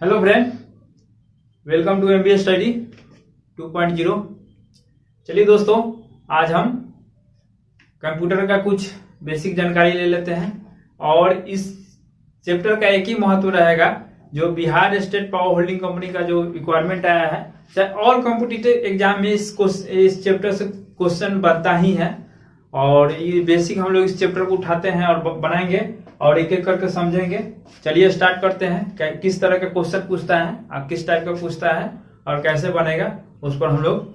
Hello friend, welcome to MBA study 2.0। चलिए दोस्तों, आज हम कंप्यूटर का कुछ बेसिक जानकारी ले लेते हैं और इस चैप्टर का एक ही महत्व रहेगा। जो Bihar state power holding company का जो रिक्वायरमेंट आया है, चाहे और कॉम्पिटिटिव एग्जाम में इस चैप्टर से क्वेश्चन बनता ही है और ये बेसिक हम लोग इस चैप्टर को उठाते हैं और बनाएंगे और एक एक करके समझेंगे। चलिए स्टार्ट करते हैं। किस तरह का क्वेश्चन पूछता है और किस टाइप का पूछता है और कैसे बनेगा, उस पर हम लोग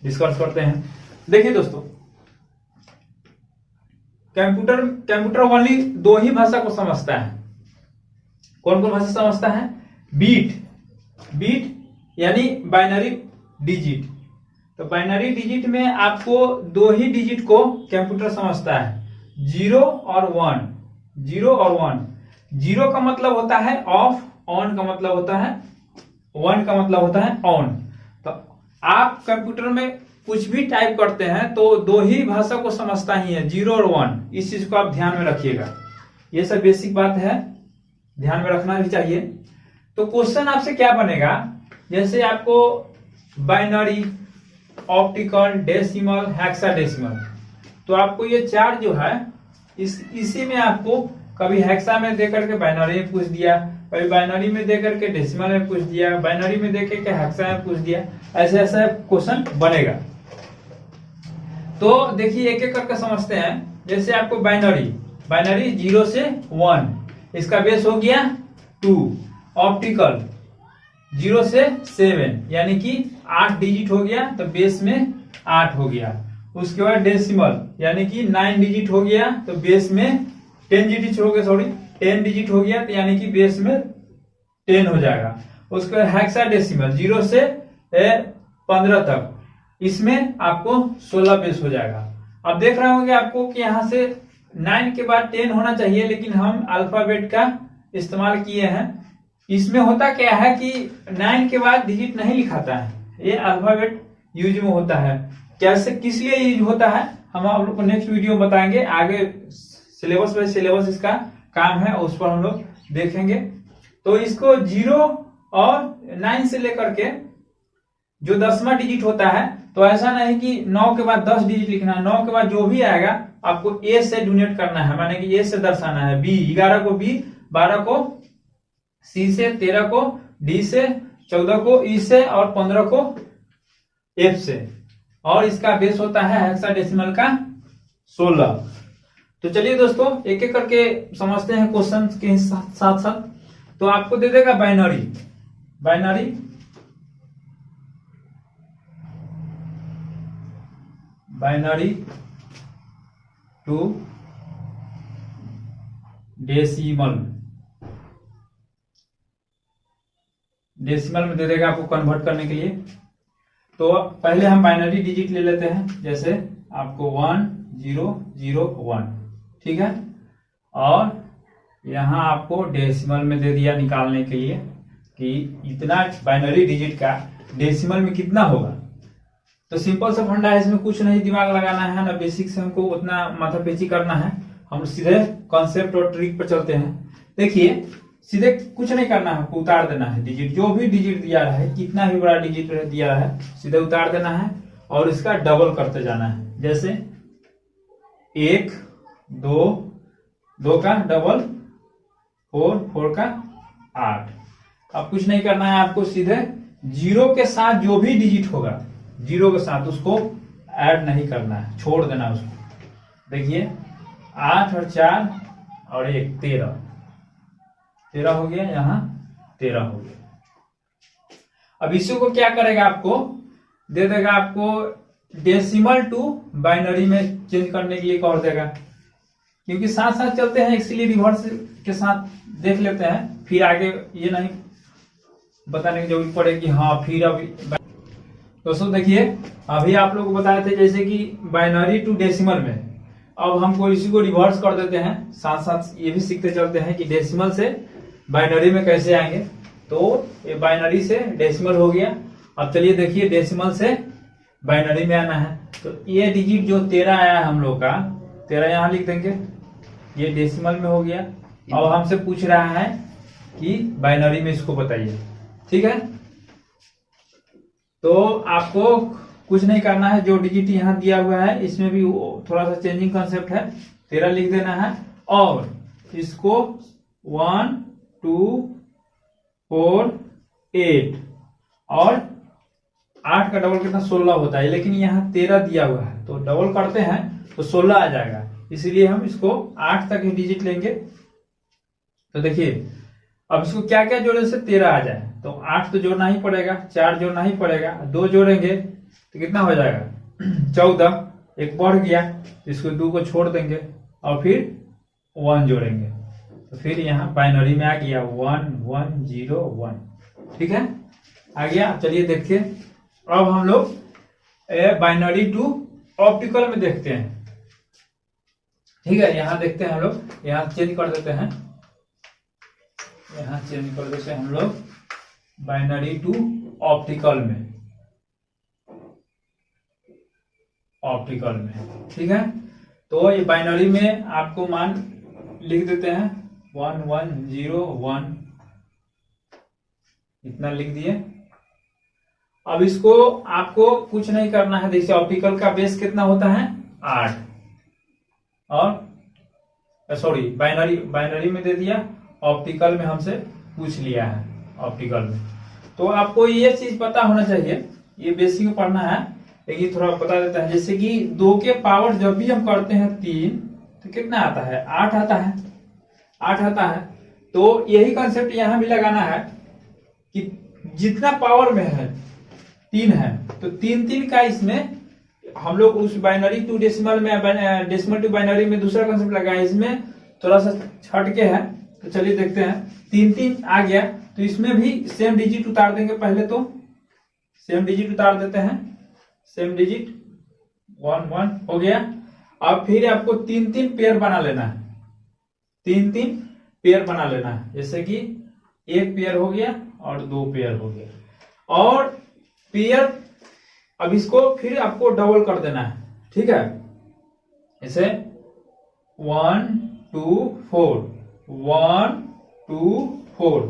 डिस्कस करते हैं। देखिए दोस्तों, कंप्यूटर ओनली दो ही भाषा को समझता है। कौन कौन भाषा समझता है? बीट यानी बाइनरी डिजिट। तो बाइनरी डिजिट में आपको दो ही डिजिट को कंप्यूटर समझता है, 0 और 1। 0 और 1। 0 का मतलब होता है ऑफ, ऑन का मतलब होता है, 1 का मतलब होता है ऑन। तो आप कंप्यूटर में कुछ भी टाइप करते हैं तो दो ही भाषा को समझता ही है, 0 और 1। इस चीज को आप ध्यान में रखिएगा। ये सब बेसिक बात है, ध्यान में रखना भी चाहिए। तो क्वेश्चन आपसे क्या बनेगा, जैसे आपको बाइनरी, ऑप्टिकल, डेसिमल, हेक्साडेसिमल, तो आपको ये चार जो है इसी में आपको कभी हेक्सा में देकर के बाइनरी में पूछ दिया, कभी बाइनरी में देकर के डेसिमल में पूछ दिया, बाइनरी में देकर के हेक्सा में पूछ दिया, ऐसे ऐसा क्वेश्चन बनेगा। तो देखिए एक एक करके समझते हैं। जैसे आपको बाइनरी 0 से 1, इसका बेस हो गया 2। ऑप्टिकल 0 से 7 यानी कि 8 डिजिट हो गया, तो बेस में 8 हो गया। उसके बाद डेसिमल यानी कि 9 डिजिट हो गया, तो बेस में 10 डिजिट हो गया, 10 डिजिट हो गया, तो यानी कि बेस में 10 हो जाएगा। उसके बाद हेक्साडेसिमल 0 से 15 तक, इसमें आपको 16 बेस हो जाएगा। अब देख रहे होंगे आपको कि यहाँ से 9 के बाद 10 होना चाहिए, लेकिन हम अल्फाबेट का इस्तेमाल किए हैं। इसमें होता क्या है कि 9 के बाद डिजिट नहीं लिखाता है, ये अल्फाबेट यूज में होता है। कैसे, किस लिए यूज होता है, हम आप लोग को नेक्स्ट वीडियो में बताएंगे। आगे सिलेबस बाय सिलेबस इसका काम है, उस पर हम लोग देखेंगे। तो इसको 0 और 9 से लेकर के जो 10वां डिजिट होता है, तो ऐसा नहीं कि 9 के बाद 10 डिजिट लिखना है। 9 के बाद जो भी आएगा आपको ए से डोनेट करना है, माने कि ए से दर्शाना है। बी 11 को बी, 12 को सी से, 13 को डी से, 14 को ई से और 15 को एफ से। और इसका बेस होता है हेक्साडेसिमल का 16। तो चलिए दोस्तों एक एक करके समझते हैं क्वेश्चन के साथ साथ। तो आपको दे देगा बाइनरी टू डेसिमल में दे देगा आपको कन्वर्ट करने के लिए। तो पहले हम बाइनरी डिजिट ले लेते हैं। जैसे आपको 1 0 0 1, ठीक है। और यहां आपको डेसिमल में दे दिया निकालने के लिए कि इतना बाइनरी डिजिट का डेसिमल में कितना होगा। तो सिंपल सा फंडा है, इसमें कुछ नहीं दिमाग लगाना है ना, बेसिक से हमको उतना माथापेची करना है। हम सीधे कॉन्सेप्ट और ट्रिक पर चलते हैं। देखिए सीधे कुछ नहीं करना है, आपको उतार देना है डिजिट। जो भी डिजिट दिया है, कितना भी बड़ा डिजिट दिया है, सीधे उतार देना है और इसका डबल करते जाना है। जैसे 1 2, 2 का डबल 4, 4 का 8। अब कुछ नहीं करना है, आपको सीधे 0 के साथ जो भी डिजिट होगा, 0 के साथ उसको ऐड नहीं करना है, छोड़ देना है उसको। देखिए 8 और 4 और 1 13 हो गया, यहाँ 13 हो गया। अब इसी को क्या करेगा, आपको दे देगा, आपको डेसिमल टू बाइनरी में चेंज करने के लिए कर देगा। क्योंकि साथ साथ चलते हैं, इसलिए रिवर्स के साथ देख लेते हैं, फिर आगे ये नहीं बताने की जरूरत पड़ेगी। हाँ फिर अभी दोस्तों देखिए, अभी आप लोग को बताए थे जैसे कि बाइनरी टू डेसिमल में, अब हमको इसी को रिवर्स कर देते हैं। साथ साथ ये भी सीखते चलते हैं कि डेसिमल से बाइनरी में कैसे आएंगे। तो ये बाइनरी से डेसिमल हो गया। अब चलिए देखिए डेसिमल से बाइनरी में आना है। तो ये डिजिट जो 13 आया है हम लोग का, 13 यहां लिख देंगे, ये डेसिमल में हो गया। अब हमसे पूछ रहा है कि बाइनरी में इसको बताइए। ठीक है, तो आपको कुछ नहीं करना है, जो डिजिट यहाँ दिया हुआ है इसमें भी थोड़ा सा चेंजिंग कंसेप्ट है, 13 लिख देना है और इसको 1 2 4 8 और 8 का डबल कितना 16 होता है, लेकिन यहाँ 13 दिया हुआ है तो डबल करते हैं तो 16 आ जाएगा, इसीलिए हम इसको 8 तक ही डिजिट लेंगे। तो देखिए अब इसको क्या क्या जोड़ने से 13 आ जाए, तो 8 तो जोड़ना ही पड़ेगा, 4 जोड़ना ही पड़ेगा, 2 जोड़ेंगे तो कितना हो जाएगा 14, एक बढ़ गया तो इसको 2 को छोड़ देंगे और फिर 1 जोड़ेंगे, तो फिर यहाँ बाइनरी में आ गया 1 1 0 1। ठीक है, आ गया। चलिए देखिए अब हम लोग बाइनरी टू ऑप्टिकल में देखते हैं। ठीक है, यहाँ देखते हैं हम लोग, यहाँ चेंज कर देते हैं, यहाँ चेंज कर देते हैं हम लोग बाइनरी टू ऑप्टिकल में, ऑप्टिकल में। ठीक है, तो ये बाइनरी में आपको मान लिख देते हैं 1 1 0 1, इतना लिख दिए। अब इसको आपको कुछ नहीं करना है, जैसे ऑप्टिकल का बेस कितना होता है 8, और सॉरी बाइनरी में दे दिया, ऑप्टिकल में हमसे पूछ लिया है ऑप्टिकल में। तो आपको ये चीज पता होना चाहिए, ये बेसिक पढ़ना है, लेकिन थोड़ा बता देता है। जैसे कि 2 के पावर जब भी हम करते हैं 3 तो कितना आता है 8 आता है, 8 आता है। तो यही कंसेप्ट यहां भी लगाना है कि जितना पावर में है 3 है तो 3 3 का इसमें हम लोग उस बाइनरी टू डेसिमल में, डेसिमल टू बाइनरी में दूसरा कंसेप्ट लगाया, इसमें थोड़ा सा हटके है। तो चलिए देखते हैं, 3 3 आ गया तो इसमें भी सेम डिजिट उतार देंगे, पहले तो सेम डिजिट उतार देते हैं, सेम डिजिट 1 1 हो गया। अब फिर आपको 3 3 पेयर बना लेना है, 3 3 पेयर बना लेना है, जैसे कि 1 पेयर हो गया और 2 पेयर हो गया, और पेयर अब इसको फिर आपको डबल कर देना है। ठीक है, इसे 1 2 4 1 2 4।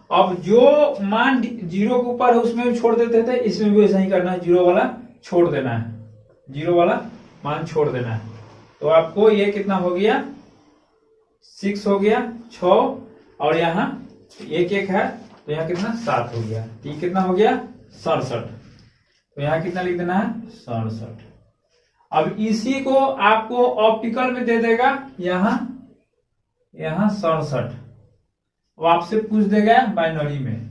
अब जो मान 0 के ऊपर है उसमें भी छोड़ देते थे, इसमें भी वैसा ही करना है, 0 वाला छोड़ देना है, 0 वाला मान छोड़ देना है। तो आपको ये कितना हो गया 6 हो गया 6, और यहाँ 1 1 है तो यहाँ कितना 7 हो गया, ये कितना हो गया 67। तो यहाँ कितना लिख देना है 67। अब इसी को आपको ऑप्टिकल में दे देगा यहाँ 67, वो आपसे पूछ देगा बाइनरी में,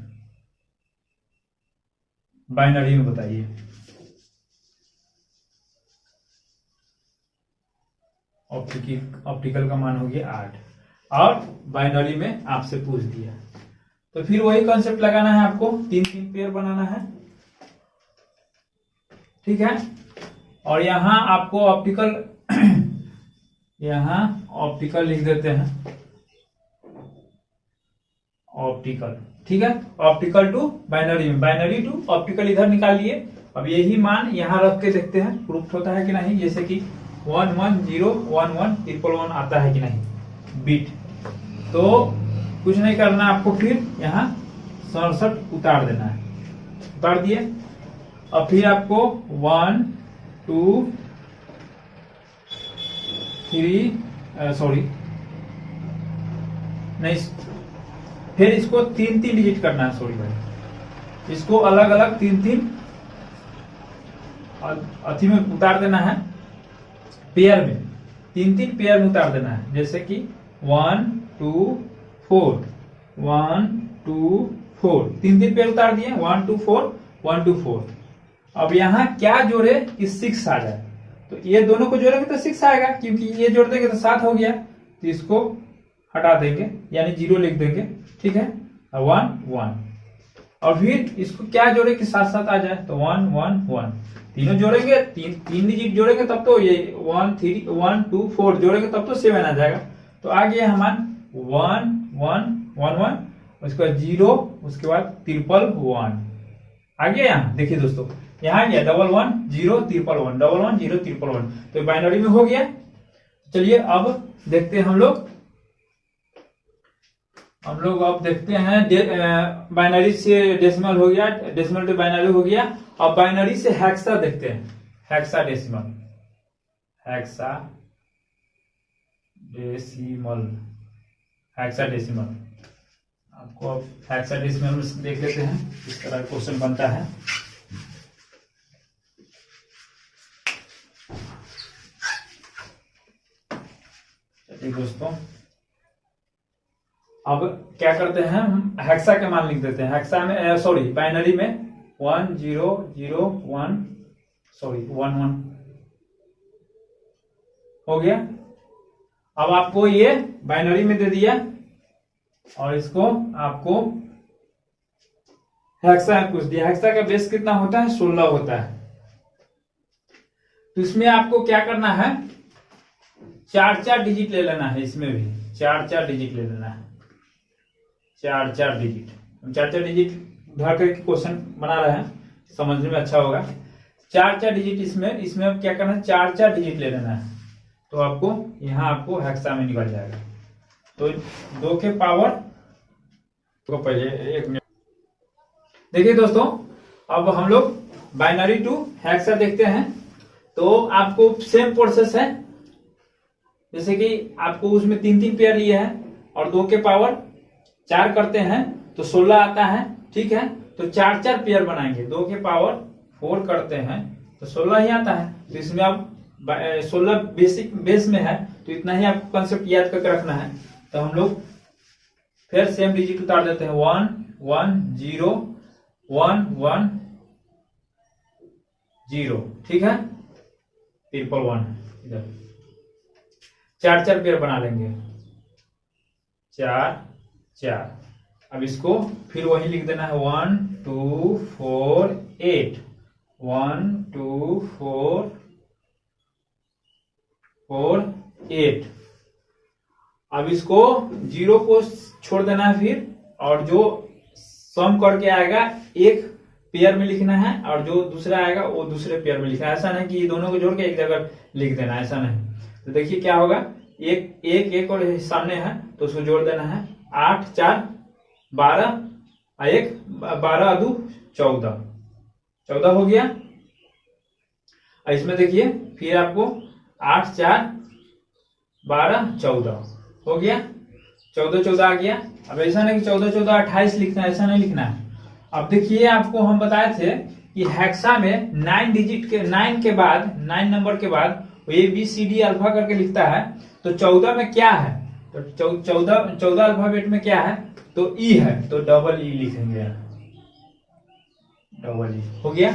बाइनरी में बताइए। ऑप्टिकल का मान हो गया 8 और बाइनरी में आपसे पूछ दिया, तो फिर वही कॉन्सेप्ट लगाना है आपको, 3 3 पेयर बनाना है। ठीक है, और यहाँ आपको ऑप्टिकल यहाँ ऑप्टिकल लिख देते हैं, ऑप्टिकल। ठीक है, ऑप्टिकल टू बाइनरी में, बाइनरी टू ऑप्टिकल इधर निकाल लिए। अब यही मान यहाँ रख के देखते हैं प्रूफ होता है कि नहीं, जैसे कि 1 1 0 1 1 1 1 आता है कि नहीं बिट। तो कुछ नहीं करना आपको, फिर यहाँ 67 उतार देना है, उतार दिए। अब फिर आपको 1 2 3 सॉरी नहीं, फिर इसको 3 3 डिजिट करना है, सॉरी भाई, इसको अलग अलग 3 3 अथी में उतार देना है, पेयर में 3 3 पेयर में उतार देना है, जैसे कि 1 2 4 1 2 4, 3 3 पेयर उतार दिए, 1 2 4 1 2 4। अब यहाँ क्या जोड़े कि 6 आ जाए, तो ये दोनों को जोड़ेंगे तो 6 आएगा, क्योंकि ये जोड़ देंगे तो 7 हो गया, तो इसको हटा देंगे यानी 0 लिख देंगे। ठीक है, 1 1, और फिर इसको क्या जोड़े कि 7 7 आ जाए, तो 1 1 1, तीनों जोड़ेंगे, 3 डिजिट जोड़ेंगे तब तो ये 1 3 1 2 4 जोड़ेंगे तब तो 7 आ जाएगा। तो आ गया हमारा 1 1 1 1, उसके बाद 0, उसके बाद 1 आ गया। यहाँ देखिए दोस्तों, यहाँ गया 1 1 0 1 1 1 1 0 1 1, तो बाइनरी में हो गया। चलिए अब देखते हैं हम लोग हम लोग अब देखते हैं बाइनरी से डेसिमल हो गया, डेसिमल टू बाइनरी हो गया। अब बाइनरी से हेक्सा देखते हैं, hexa decimal, hexa decimal, hexa decimal. आपको अब हेक्सा डेसिमल में देख लेते हैं किस तरह क्वेश्चन बनता है। चलिए दोस्तों, अब क्या करते हैं, हम हेक्सा के मान लिख देते हैं। हेक्सा में सॉरी बाइनरी में 1 0 0 1 सॉरी 1 1 हो गया। अब आपको ये बाइनरी में दे दिया और इसको आपको हेक्सा में पूछ दिया। हेक्सा का बेस कितना होता है, 16 होता है। तो इसमें आपको क्या करना है, 4 डिजिट ले लेना है। इसमें भी 4 डिजिट ले लेना है, 4 डिजिट। हम 4 डिजिट उधार करके क्वेश्चन बना रहे हैं, समझने में अच्छा होगा। 4 डिजिट इसमें अब क्या करना है, 4 डिजिट ले लेना है। तो आपको यहाँ आपको हेक्सा में निकल जाएगा। तो 2 के पावर तो पहले 1 मिनट देखिए दोस्तों, अब हम लोग बाइनरी टू हेक्सा देखते हैं। तो आपको सेम प्रोसेस है, जैसे कि आपको उसमें 3 पेयर लिए है और 2 के पावर 4 करते हैं तो 16 आता है, ठीक है। तो 4 पेयर बनाएंगे, 2 के पावर 4 करते हैं तो 16 ही आता है। तो इसमें आप 16 बेसिक बेस में है, तो इतना ही आपको कंसेप्ट याद करके रखना है। तो हम लोग फिर सेम डिजिट उतार देते हैं, 1 1 0 1 1 0, ठीक है। 1 इधर 4 पेयर बना लेंगे, 4। अब इसको फिर वही लिख देना है, 1 2 4 8 1 2 4 4 8। अब इसको 0 को छोड़ देना है फिर, और जो सम करके आएगा एक पेयर में लिखना है और जो दूसरा आएगा वो दूसरे पेयर में लिखना है। ऐसा नहीं कि दोनों को जोड़ के एक जगह लिख देना, ऐसा नहीं। तो देखिए क्या होगा, एक और सामने है तो उसको जोड़ देना है, 8 4 12 1 12 2 14 हो गया। इसमें देखिए फिर आपको 8 4 12 14 हो गया, 14 आ गया। अब ऐसा नहीं कि 14 28 लिखना है, ऐसा नहीं लिखना है। अब देखिए आपको हम बताए थे कि हेक्सा में 9 डिजिट के 9 के बाद 9 नंबर के बाद A B C D alpha करके लिखता है। तो 14 में क्या है, तो 14 अल्फाबेट में क्या है, तो ई है, तो डबल ई लिखेंगे, डबल ई हो गया,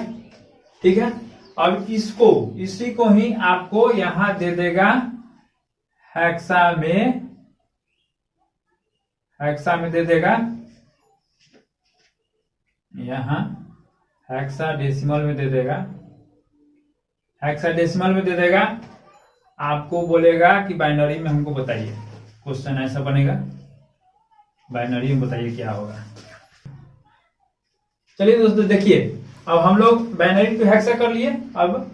ठीक है। अब इसी को ही आपको यहां दे देगा हेक्सा में दे देगा, यहां हेक्सा डेसिमल में दे देगा, हेक्सा डेसिमल में दे देगा। आपको बोलेगा कि बाइनरी में हमको बताइए, क्वेश्चन ऐसा बनेगा, बाइनरी में बताइए क्या होगा। चलिए दोस्तों देखिए, अब हम लोग बाइनरी टू हेक्सा कर लिए। अब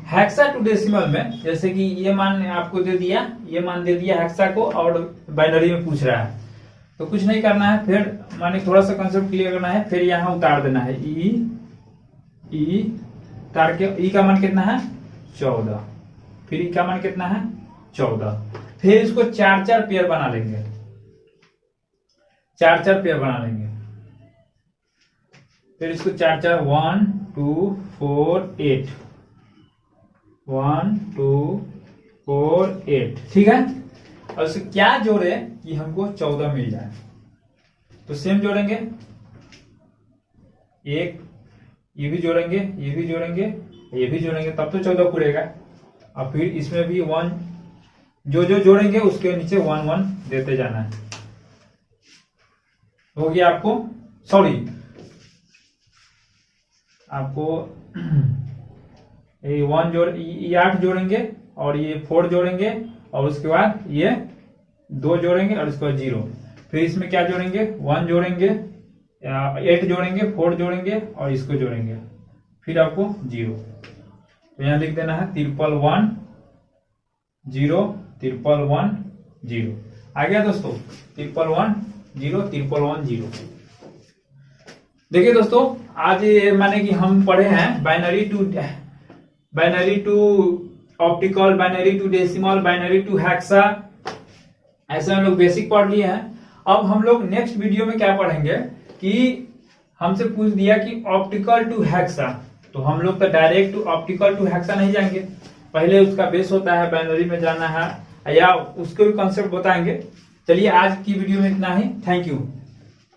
हेक्सा टू डेसिमल में जैसे कि ये मान आपको दे दिया, ये मान दे दिया हेक्सा को, और बाइनरी में पूछ रहा है, तो कुछ नहीं करना है। फिर माने थोड़ा सा कंसेप्ट क्लियर करना है, फिर यहां उतार देना है, ई उतार के ई का मान कितना है 14, फिर ई का मान कितना है 14। फिर इसको 4 पेयर बना लेंगे, 4 पेयर बना लेंगे। फिर इसको 4 1 2 4 8 1 2 4 8, ठीक है। और इसको क्या जोड़े कि हमको 14 मिल जाए, तो सेम जोड़ेंगे, एक ये भी जोड़ेंगे, ये भी जोड़ेंगे, ये भी जोड़ेंगे, तब तो 14 पूरेगा। और फिर इसमें भी 1 जो जोड़ेंगे उसके नीचे 1 1 देते जाना है। हो गया आपको, सॉरी आपको ये 1 ये 8 जोड़ेंगे और ये 4 जोड़ेंगे, और उसके बाद ये 2 जोड़ेंगे और उसके बाद 0। फिर इसमें क्या जोड़ेंगे, 1 जोड़ेंगे, 8 जोड़ेंगे, 4 जोड़ेंगे और इसको जोड़ेंगे, फिर आपको 0। तो यहां लिख देना है 1 1 0 1 1 0। आ गया दोस्तों, 1 1 01110। देखिए दोस्तों, आज ये माने कि हम पढ़े हैं binary to optical, binary to decimal, binary to hexa, ऐसे हम लोग बेसिक पढ़ लिए हैं। अब हम लोग नेक्स्ट वीडियो में क्या पढ़ेंगे कि हमसे पूछ दिया कि ऑप्टिकल टू हेक्सा, तो हम लोग तो direct to optical to hexa नहीं जाएंगे, पहले उसका बेस होता है, बाइनरी में जाना है या उसको भी कंसेप्ट बताएंगे। चलिए आज की वीडियो में इतना ही। Thank you.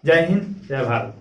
जय हिंद, जय भारत।